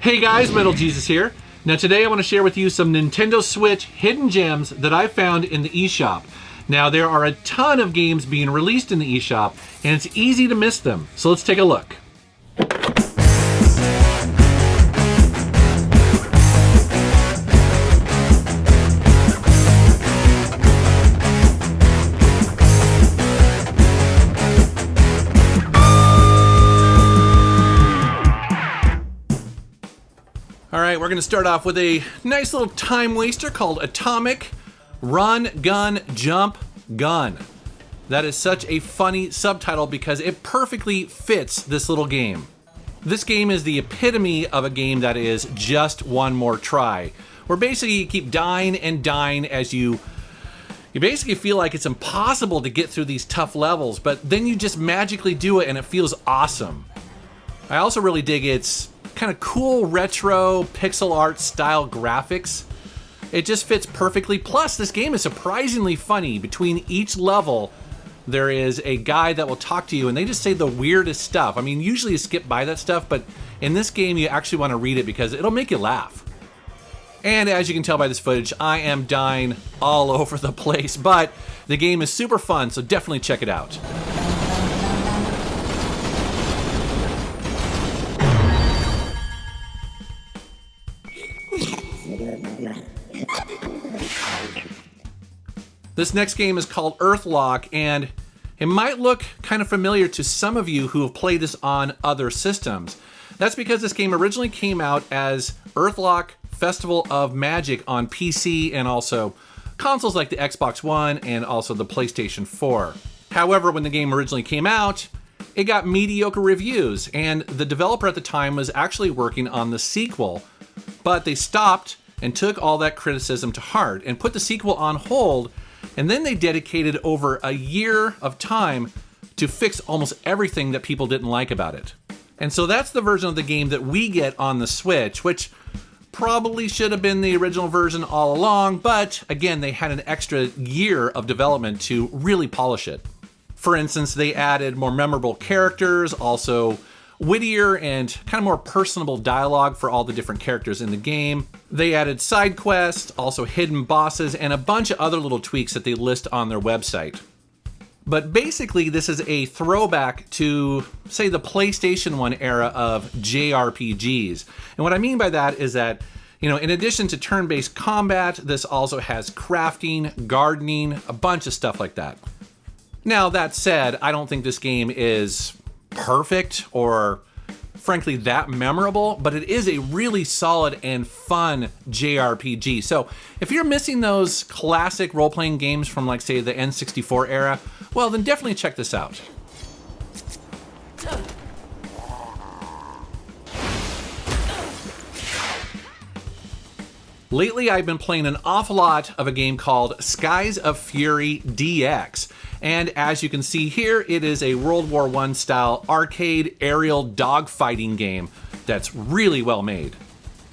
Hey guys, MetalJesus here. Now today I want to share with you some Nintendo Switch hidden gems that I found in the eShop. Now there are a ton of games being released in the eShop, and it's easy to miss them. So let's take a look. Alright, we're going to start off with a nice little time waster called ATOMIK RunGunJumpGun. That is such a funny subtitle because it perfectly fits this little game. This game is the epitome of a game that is just one more try, where basically you keep dying and dying as you basically feel like it's impossible to get through these tough levels, but then you just magically do it and it feels awesome. I also really dig its kind of cool retro pixel art style graphics. It just fits perfectly. Plus, this game is surprisingly funny. Between each level, there is a guy that will talk to you and they just say the weirdest stuff. I mean, usually you skip by that stuff, but in this game, you actually want to read it because it'll make you laugh. And as you can tell by this footage, I am dying all over the place, but the game is super fun, so definitely check it out. This next game is called Earthlock, and it might look kind of familiar to some of you who have played this on other systems. That's because this game originally came out as Earthlock Festival of Magic on PC and also consoles like the Xbox One and also the PlayStation 4. However, when the game originally came out, it got mediocre reviews, and the developer at the time was actually working on the sequel, but they stopped and took all that criticism to heart and put the sequel on hold. And then they dedicated over a year of time to fix almost everything that people didn't like about it. And so that's the version of the game that we get on the Switch, which probably should have been the original version all along, but again, they had an extra year of development to really polish it. For instance, they added more memorable characters, also wittier and kind of more personable dialogue for all the different characters in the game. They added side quests, also hidden bosses, and a bunch of other little tweaks that they list on their website. But basically, this is a throwback to, say, the PlayStation 1 era of JRPGs. And what I mean by that is that, you know, in addition to turn-based combat, this also has crafting, gardening, a bunch of stuff like that. Now, that said, I don't think this game is perfect or frankly that memorable, but it is a really solid and fun JRPG. So if you're missing those classic role-playing games from, like, say, the N64 era, well, then definitely check this out. Lately, I've been playing an awful lot of a game called Skies of Fury DX. And as you can see here, it is a World War I style arcade aerial dogfighting game that's really well made.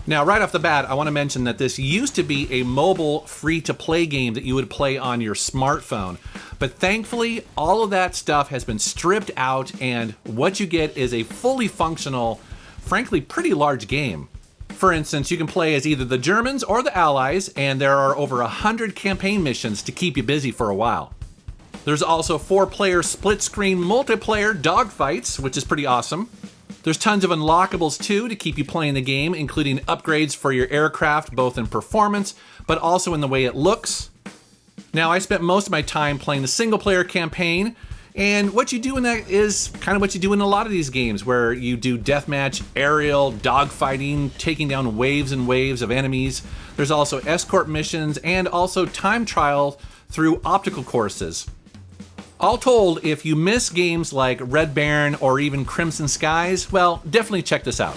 Now, right off the bat, I want to mention that this used to be a mobile free-to-play game that you would play on your smartphone. But thankfully, all of that stuff has been stripped out, and what you get is a fully functional, frankly, pretty large game. For instance, you can play as either the Germans or the Allies, and there are over 100 campaign missions to keep you busy for a while. There's also 4-player split-screen multiplayer dogfights, which is pretty awesome. There's tons of unlockables too to keep you playing the game, including upgrades for your aircraft, both in performance, but also in the way it looks. Now, I spent most of my time playing the single-player campaign, and what you do in that is kind of what you do in a lot of these games, where you do deathmatch, aerial, dogfighting, taking down waves and waves of enemies. There's also escort missions and also time trial through optical courses. All told, if you miss games like Red Baron or even Crimson Skies, well, definitely check this out.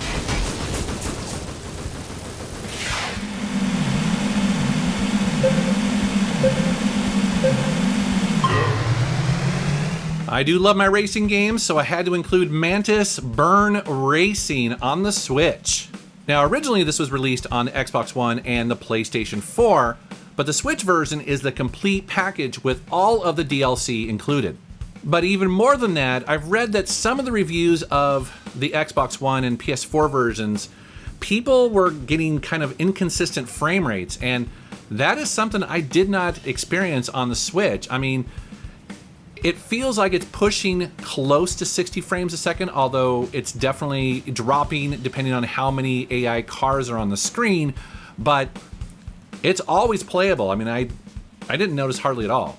I do love my racing games, so I had to include Mantis Burn Racing on the Switch. Now, originally this was released on the Xbox One and the PlayStation 4, but the Switch version is the complete package with all of the DLC included. But even more than that, I've read that some of the reviews of the Xbox One and PS4 versions people were getting kind of inconsistent frame rates, and that is something I did not experience on the Switch. I mean, it feels like it's pushing close to 60 frames a second, although it's definitely dropping depending on how many AI cars are on the screen, but it's always playable. I mean, I didn't notice hardly at all.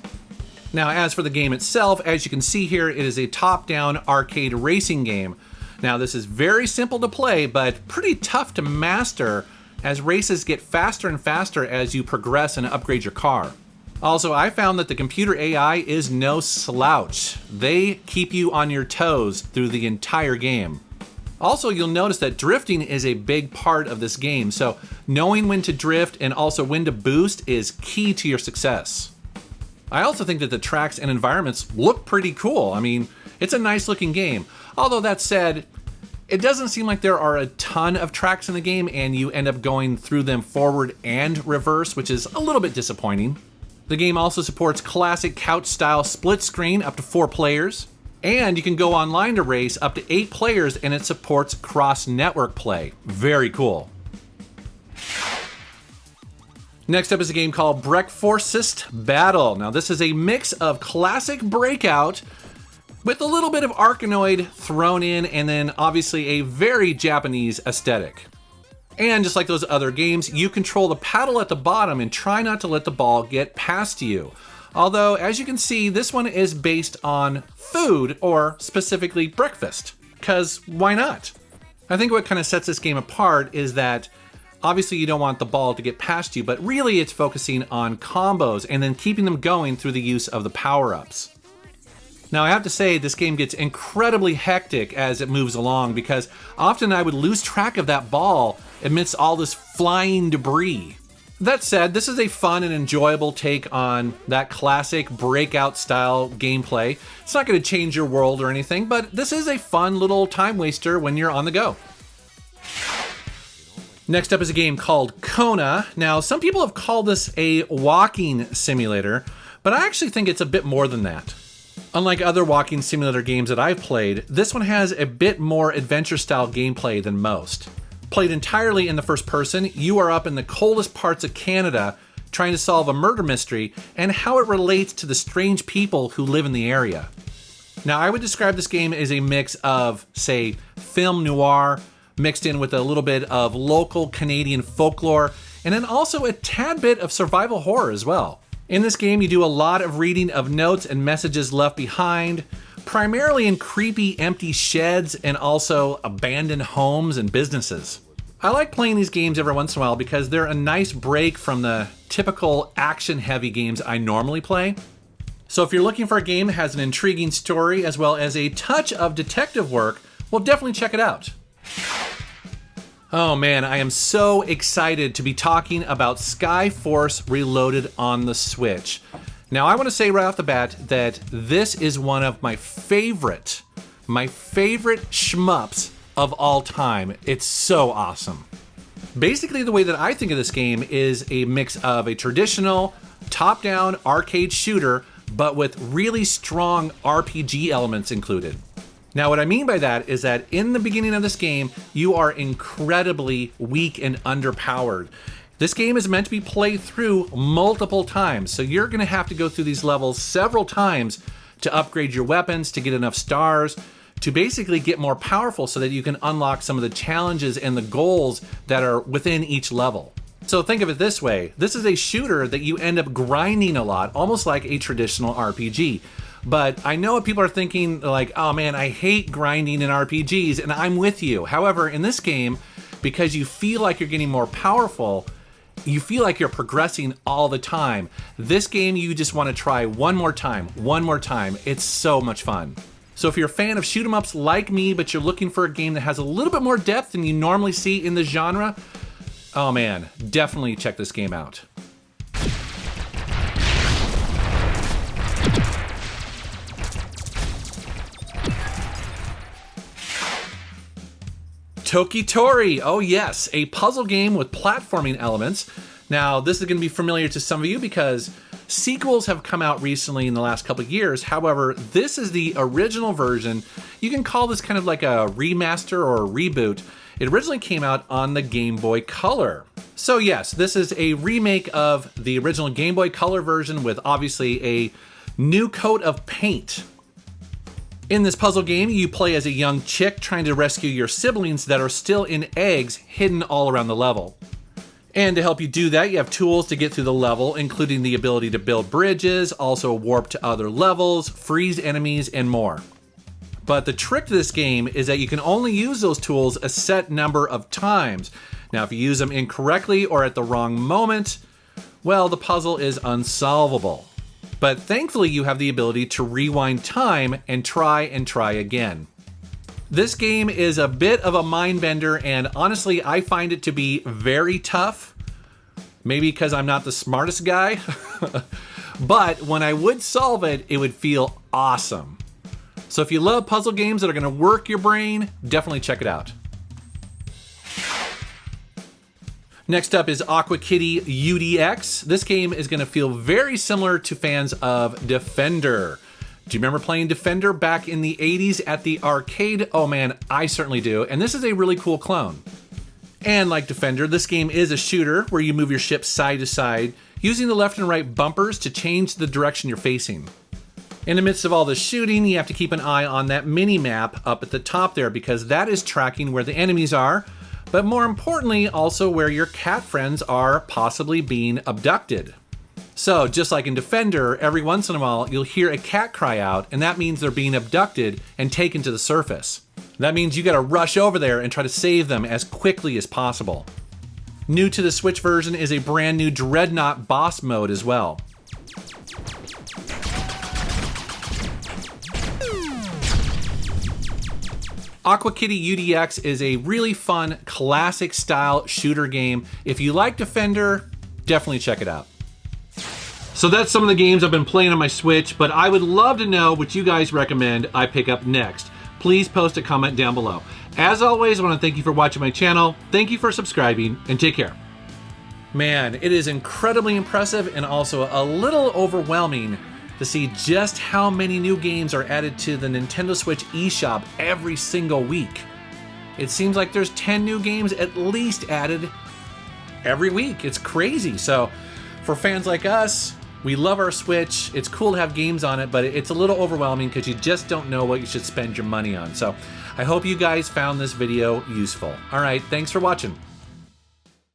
Now, as for the game itself, as you can see here, it is a top-down arcade racing game. Now, this is very simple to play, but pretty tough to master, as races get faster and faster as you progress and upgrade your car. Also, I found that the computer AI is no slouch. They keep you on your toes through the entire game. Also, you'll notice that drifting is a big part of this game, so knowing when to drift and also when to boost is key to your success. I also think that the tracks and environments look pretty cool. I mean, it's a nice looking game. Although that said, it doesn't seem like there are a ton of tracks in the game and you end up going through them forward and reverse, which is a little bit disappointing. The game also supports classic couch-style split screen up to 4 players, and you can go online to race up to 8 players, and it supports cross-network play. Very cool. Next up is a game called Breakforcist Battle. Now, this is a mix of classic Breakout with a little bit of Arkanoid thrown in, and then obviously a very Japanese aesthetic. And just like those other games, you control the paddle at the bottom and try not to let the ball get past you. Although, as you can see, this one is based on food, or specifically breakfast, because why not? I think what kind of sets this game apart is that obviously you don't want the ball to get past you, but really it's focusing on combos and then keeping them going through the use of the power-ups. Now, I have to say, this game gets incredibly hectic as it moves along, because often I would lose track of that ball amidst all this flying debris. That said, this is a fun and enjoyable take on that classic Breakout style gameplay. It's not going to change your world or anything, but this is a fun little time waster when you're on the go. Next up is a game called Kona. Now, some people have called this a walking simulator, but I actually think it's a bit more than that. Unlike other walking simulator games that I've played, this one has a bit more adventure-style gameplay than most. Played entirely in the first person, you are up in the coldest parts of Canada trying to solve a murder mystery and how it relates to the strange people who live in the area. Now, I would describe this game as a mix of, say, film noir, mixed in with a little bit of local Canadian folklore, and then also a tad bit of survival horror as well. In this game, you do a lot of reading of notes and messages left behind, primarily in creepy, empty sheds and also abandoned homes and businesses. I like playing these games every once in a while because they're a nice break from the typical action-heavy games I normally play. So if you're looking for a game that has an intriguing story as well as a touch of detective work, well, definitely check it out. Oh man, I am so excited to be talking about Skyforce Reloaded on the Switch. Now, I want to say right off the bat that this is one of my favorite shmups of all time. It's so awesome. Basically, the way that I think of this game is a mix of a traditional top-down arcade shooter, but with really strong RPG elements included. Now, what I mean by that is that in the beginning of this game, you are incredibly weak and underpowered. This game is meant to be played through multiple times, so you're going to have to go through these levels several times to upgrade your weapons, to get enough stars, to basically get more powerful so that you can unlock some of the challenges and the goals that are within each level. So think of it this way. This is a shooter that you end up grinding a lot, almost like a traditional RPG. But I know what people are thinking, like, oh man, I hate grinding in RPGs, and I'm with you. However, in this game, because you feel like you're getting more powerful, you feel like you're progressing all the time. This game, you just want to try one more time. It's so much fun. So if you're a fan of shoot 'em ups like me, but you're looking for a game that has a little bit more depth than you normally see in the genre, oh man, definitely check this game out. Toki Tori, oh yes, a puzzle game with platforming elements. Now, this is going to be familiar to some of you because sequels have come out recently in the last couple of years. However, this is the original version. You can call this kind of like a remaster or a reboot. It originally came out on the Game Boy Color. So yes, this is a remake of the original Game Boy Color version with obviously a new coat of paint. In this puzzle game, you play as a young chick trying to rescue your siblings that are still in eggs hidden all around the level. And to help you do that, you have tools to get through the level, including the ability to build bridges, also warp to other levels, freeze enemies, and more. But the trick to this game is that you can only use those tools a set number of times. Now, if you use them incorrectly or at the wrong moment, well, the puzzle is unsolvable. But thankfully, you have the ability to rewind time and try again. This game is a bit of a mind bender, and honestly, I find it to be very tough. Maybe because I'm not the smartest guy, but when I would solve it, it would feel awesome. So if you love puzzle games that are gonna work your brain, definitely check it out. Next up is Aqua Kitty UDX. This game is gonna feel very similar to fans of Defender. Do you remember playing Defender back in the 80s at the arcade? Oh man, I certainly do. And this is a really cool clone. And like Defender, this game is a shooter where you move your ship side to side, using the left and right bumpers to change the direction you're facing. In the midst of all the shooting, you have to keep an eye on that mini-map up at the top there because that is tracking where the enemies are, but more importantly, also where your cat friends are possibly being abducted. So just like in Defender, every once in a while, you'll hear a cat cry out, and that means they're being abducted and taken to the surface. That means you gotta rush over there and try to save them as quickly as possible. New to the Switch version is a brand new Dreadnought boss mode as well. Aqua Kitty UDX is a really fun, classic style shooter game. If you like Defender, definitely check it out. So that's some of the games I've been playing on my Switch, but I would love to know what you guys recommend I pick up next. Please post a comment down below. As always, I want to thank you for watching my channel, thank you for subscribing, and take care. Man, it is incredibly impressive and also a little overwhelming to see just how many new games are added to the Nintendo Switch eShop every single week. It seems like there's 10 new games at least added every week. It's crazy. So for fans like us, we love our Switch. It's cool to have games on it, but it's a little overwhelming because you just don't know what you should spend your money on. So I hope you guys found this video useful. All right, thanks for watching.